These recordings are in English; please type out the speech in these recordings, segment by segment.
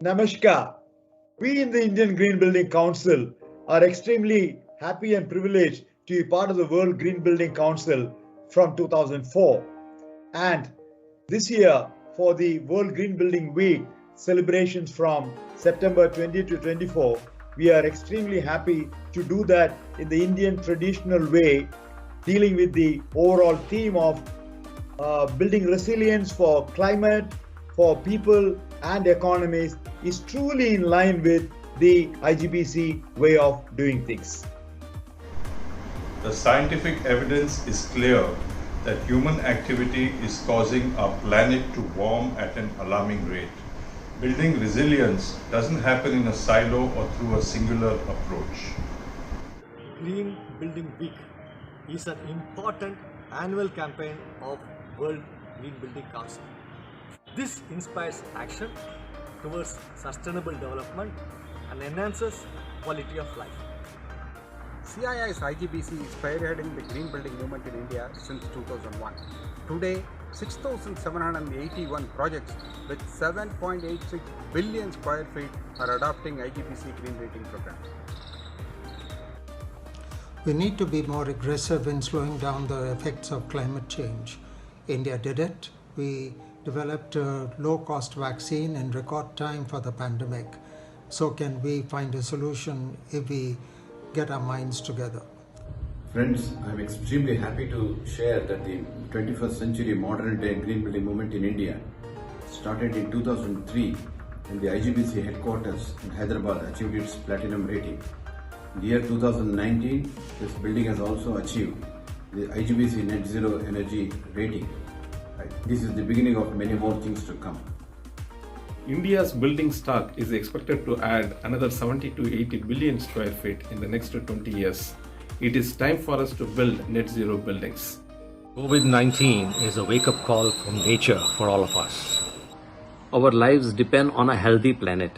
Namaskar. We in the Indian Green Building Council are extremely happy and privileged to be part of the World Green Building Council from 2004. And this year, for the World Green Building Week celebrations from September 20 to 24, we are extremely happy to do that in the Indian traditional way, dealing with the overall theme of building resilience for climate, for people and economies is truly in line with the IGBC way of doing things. The scientific evidence is clear that human activity is causing our planet to warm at an alarming rate. Building resilience doesn't happen in a silo or through a singular approach. Green Building Week is an important annual campaign of World Green Building Council. This inspires action towards sustainable development and enhances quality of life. CII's IGBC is spearheading the green building movement in India since 2001. Today, 6,781 projects with 7.86 billion square feet are adopting IGBC green rating program. We need to be more aggressive in slowing down the effects of climate change. India did it. We developed a low-cost vaccine in record time for the pandemic. So can we find a solution if we get our minds together? Friends, I am extremely happy to share that the 21st century modern day green building movement in India started in 2003 when the IGBC headquarters in Hyderabad achieved its platinum rating. In the year 2019, this building has also achieved the IGBC Net Zero Energy rating. This is the beginning of many more things to come. India's building stock is expected to add another 70 to 80 billion square feet in the next 20 years. It is time for us to build net zero buildings. COVID-19 is a wake-up call from nature for all of us. Our lives depend on a healthy planet.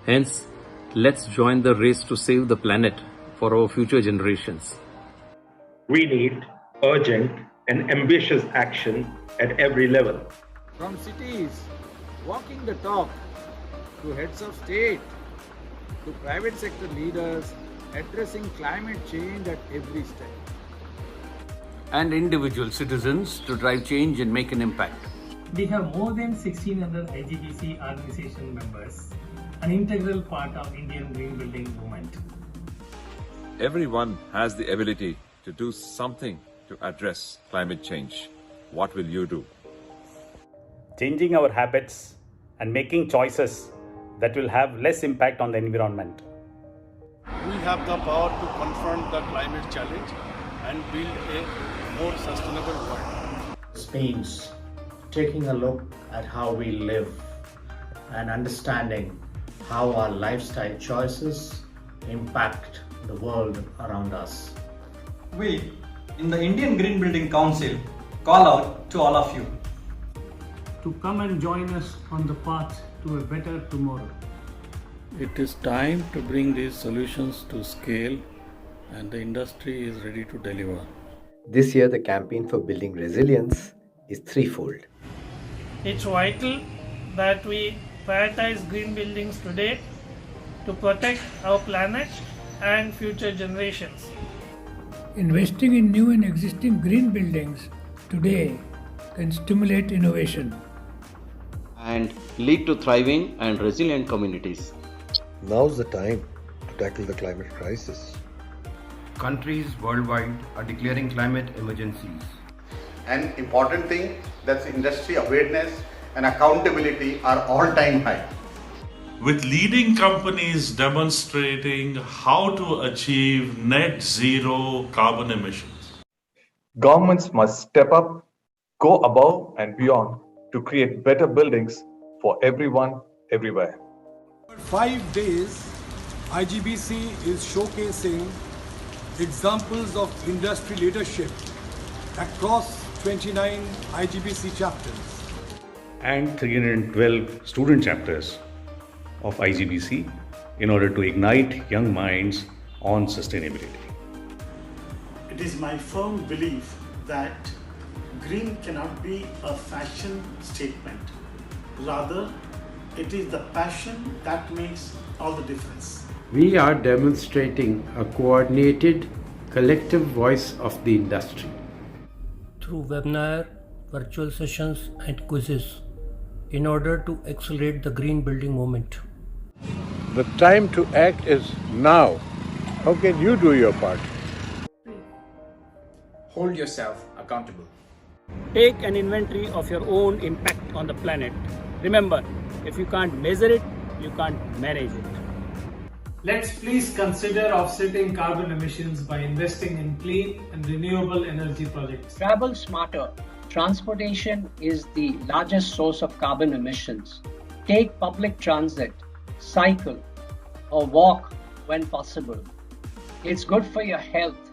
Hence, let's join the race to save the planet for our future generations. We need urgent and ambitious action at every level. From cities walking the talk to heads of state to private sector leaders addressing climate change at every step. And individual citizens to drive change and make an impact. We have more than 1,600 IGBC organization members, an integral part of Indian green building movement. Everyone has the ability to do something to address climate change. What will you do? Changing our habits and making choices that will have less impact on the environment. We have the power to confront the climate challenge and build a more sustainable world. This means taking a look at how we live and understanding how our lifestyle choices impact the world around us. We, in the Indian Green Building Council, call out to all of you to come and join us on the path to a better tomorrow. It is time to bring these solutions to scale, and the industry is ready to deliver. This year, the campaign for building resilience is threefold. It's vital that we prioritize green buildings today to protect our planet and future generations. Investing in new and existing green buildings today can stimulate innovation and lead to thriving and resilient communities. Now's the time to tackle the climate crisis. Countries worldwide are declaring climate emergencies. An important thing, that's industry awareness and accountability are all-time high. With leading companies demonstrating how to achieve net zero carbon emissions. Governments must step up, go above and beyond to create better buildings for everyone, everywhere. For 5 days, IGBC is showcasing examples of industry leadership across 29 IGBC chapters. And 312 student chapters of IGBC in order to ignite young minds on sustainability. It is my firm belief that green cannot be a fashion statement. Rather, It is the passion that makes all the difference. We are demonstrating a coordinated, collective voice of the industry. Through webinar, virtual sessions and quizzes in order to accelerate the green building movement. The time to act is now. How can you do your part? Hold yourself accountable. Take an inventory of your own impact on the planet. Remember, if you can't measure it, you can't manage it. Let's please consider offsetting carbon emissions by investing in clean and renewable energy projects. Travel smarter. Transportation is the largest source of carbon emissions. Take public transit, cycle, or walk when possible. It's good for your health,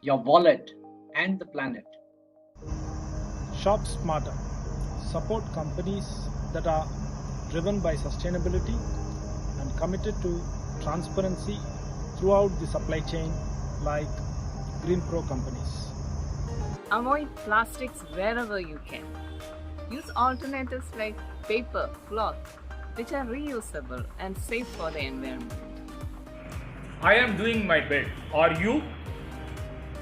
your wallet, and the planet. Shop smarter. Support companies that are driven by sustainability and committed to transparency throughout the supply chain, like GreenPro companies. Avoid plastics wherever you can. Use alternatives like paper, cloth, which are reusable and safe for the environment. I am doing my bit. Are you?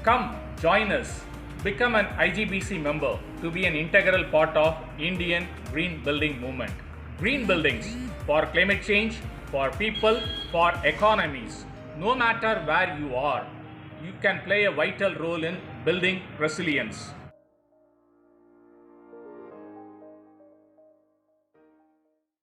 Come, join us. Become an IGBC member to be an integral part of Indian Green Building Movement. Green buildings for climate change, for people, for economies. No matter where you are, you can play a vital role in building resilience.